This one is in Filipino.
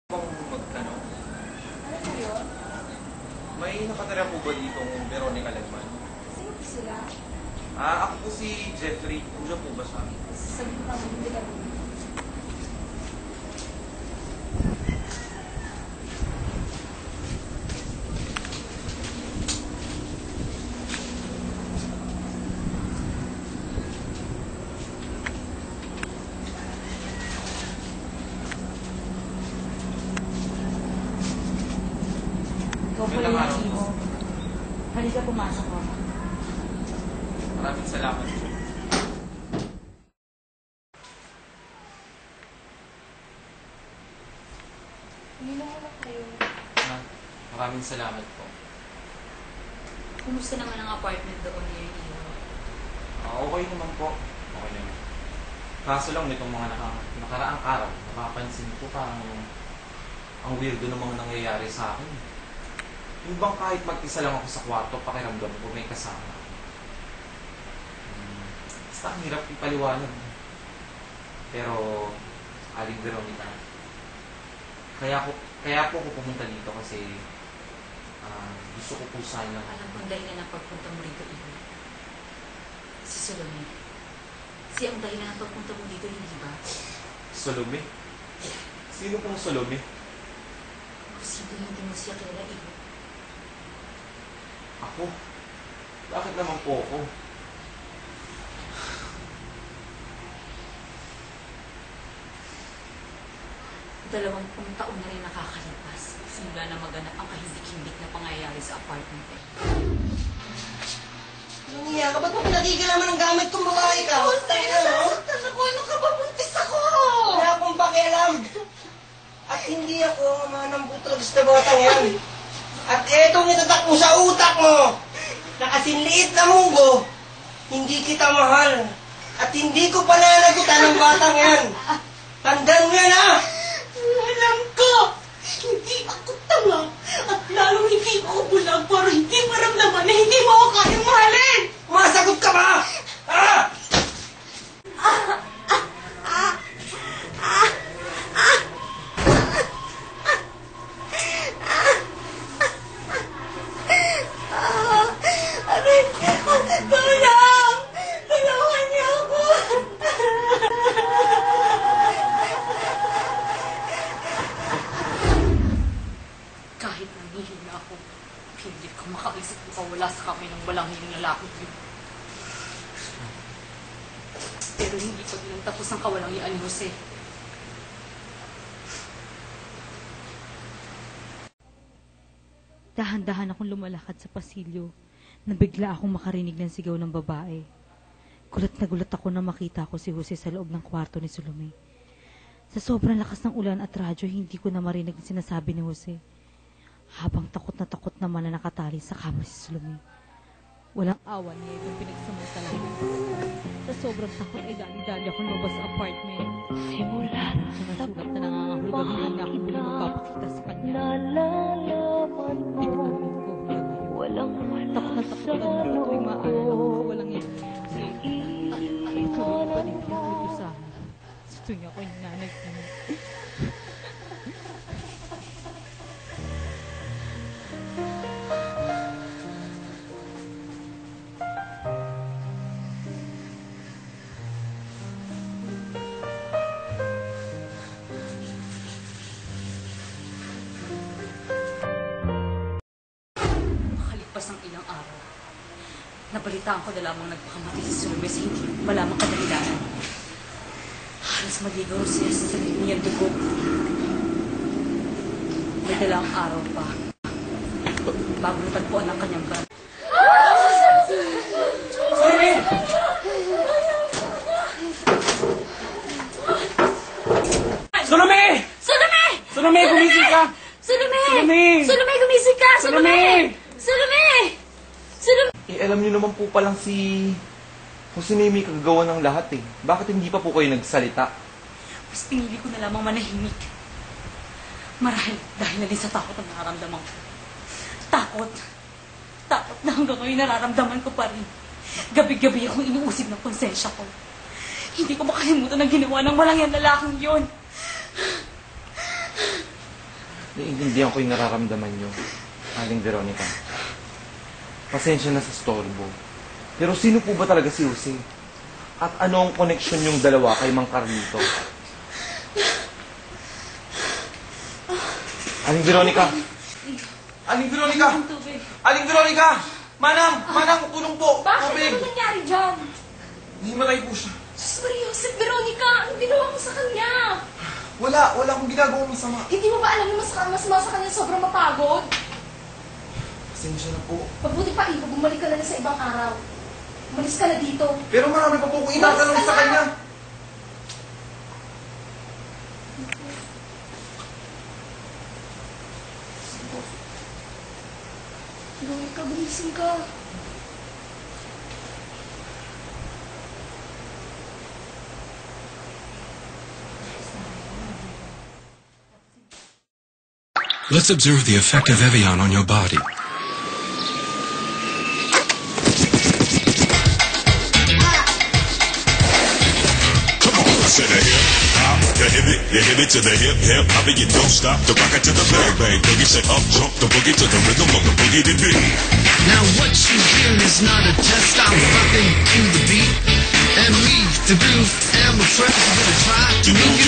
Kung magtanong, Ano po yun? may nakatira po ba ditong Veronica Lagman? Sino po sila? Ako po si Jeffrey. Nandiyan po ba siya? Sabi ko naman, hindi ka rin. Ikaw po Magandang yung araw. imo. Halika, pumasok ko. Maraming salamat po. Hindi na wala kayo. Maraming salamat po. Kumusta naman ang apartment doon niya yung imo? Okay naman po. Okay naman. Kaso lang nitong mga nakaraang araw, napapansin ko parang ang weirdo ng mga nangyayari sa akin. Yung bang kahit mag-isa lang ako sa kwarto, pakiramdam ko may kasama. Basta ang hirap ipaliwanag. Pero, Aling Veronica, kaya po ako pumunta dito kasi gusto ko po sana. Alam kong dahilan ng pagpunta mo rito, Ibo. Si Salome. Siya ang dahilan ng pagpunta mo dito, hindi ba? Salome? Sino pong Salome? Posible hindi mo siya kilala, Ibo. Ako? Bakit naman po ako? Dalawampung taon na rin nakakalipas. Simula na maganap ang kahindik-hindik na pangyayari sa apartment eh. Anong iya ka? Ba't mo pinagigil naman ang gamit kong babae ka? Tay, nasasaktan ako. Ano ka ba? Buntis ako! Wala akong pakialam. At hindi ako ang manambutog sa batang yan. At etong itatak mo sa utak mo na kasinliit na munggo, hindi kita mahal. At hindi ko pananagutan ng batang yan. Tandaan mo yan, ha? Alam ko, hindi ako tanga at lalong hindi ako bulag para hindi maramdaman na hindi mo ako kayang mahalin. Masagot ka ba? Ha? Aray, tulong! Tulungan niyo ako! Kahit nangihina ako, hindi ko makaisip makawala sa kamay ng walang hiling lalaki yun. Pero hindi pa din tapos ang kawalangian ni Jose. Dahan-dahan akong lumalakad sa pasilyo na bigla akong makarinig ng sigaw ng babae. Gulat na gulat ako na makita ko si Jose sa loob ng kwarto ni Salome. Sa sobrang lakas ng ulan at radyo, hindi ko na marinig ang sinasabi ni Jose. Habang takot naman na nakatali sa kama si Salome. Walang awa niya itong pinagsamantalahan ng pagkakas. Sa sobrang takot ay dali-dali ako lumabas sa apartment. Simula sa nasulat na nangangahulugan, hindi na ako muli magpapakita sa kanya. Inamin ko hanggang ngayon. Takot na takot lang ako tuwing maalala ko sa walang yan. Ay, tuloy pa din kinukutusahan. Sa tuwing ako'y nananaginip. Makalipas ang ilang araw, nabalitaan ko na lamang nagpakamatay si Salome sa hindi malamang kadahilanan. Halos maligaw siya sa sarili niyang dugo. May dalang araw pa, bago natagpuan ang kanyang ban. Salome! Salome! Salome! Salome, gumising ka! Salome! Salome! Salome, gumising ka! Salome! Salome! Salome! Alam niyo naman po palang si Jose Mimi kagagawa ng lahat eh. Bakit hindi pa po kayo nagsalita? Mas pinili ko na lamang manahimik. Marahil dahil na din sa takot ang nararamdaman ko. Takot. Takot na hanggang ngayon nararamdaman ko pa rin. Gabi-gabi akong inuusig ng konsensya ko. Hindi ko makalimutan ang ginawa ng walang yan lalaking yun. naiintindihan ko yung nararamdaman nyo, Aling Veronica. Pasensya na sa storbo. Pero sino po ba talaga si Jose? At ano ang koneksyon yung dalawa kay Mang Carlito? Aling Veronica! Aling Veronica! Ang tubig. Aling Veronica! Manang! Manang! Tulong po! Bakit? Tubig! Ano nangyari dyan? Himalay po siya. Sus Maria Josep, Veronica, anong ginawa mo sa kanya? Wala akong ginagawang masama. Hindi mo ba alam na mas sa kanya sobrang mapagod? Pasensya na po. Mabuti pa, Ivo, bumalik ka na sa ibang araw. Umalis ka na dito. Pero marami pa po kung inatanong sa kanya. Veronica, gumising ka. Let's observe the effect of Evian on your body. Come on, say the hip hop, the hip it to the hip hip hop, you don't stop the rock it to the bang bang. Boogie say up, jump the boogie to the rhythm of the boogie to beat. Now what you hear is not a test, I'm rocking to the beat. And me, the groove, and my friends are gonna try to move you.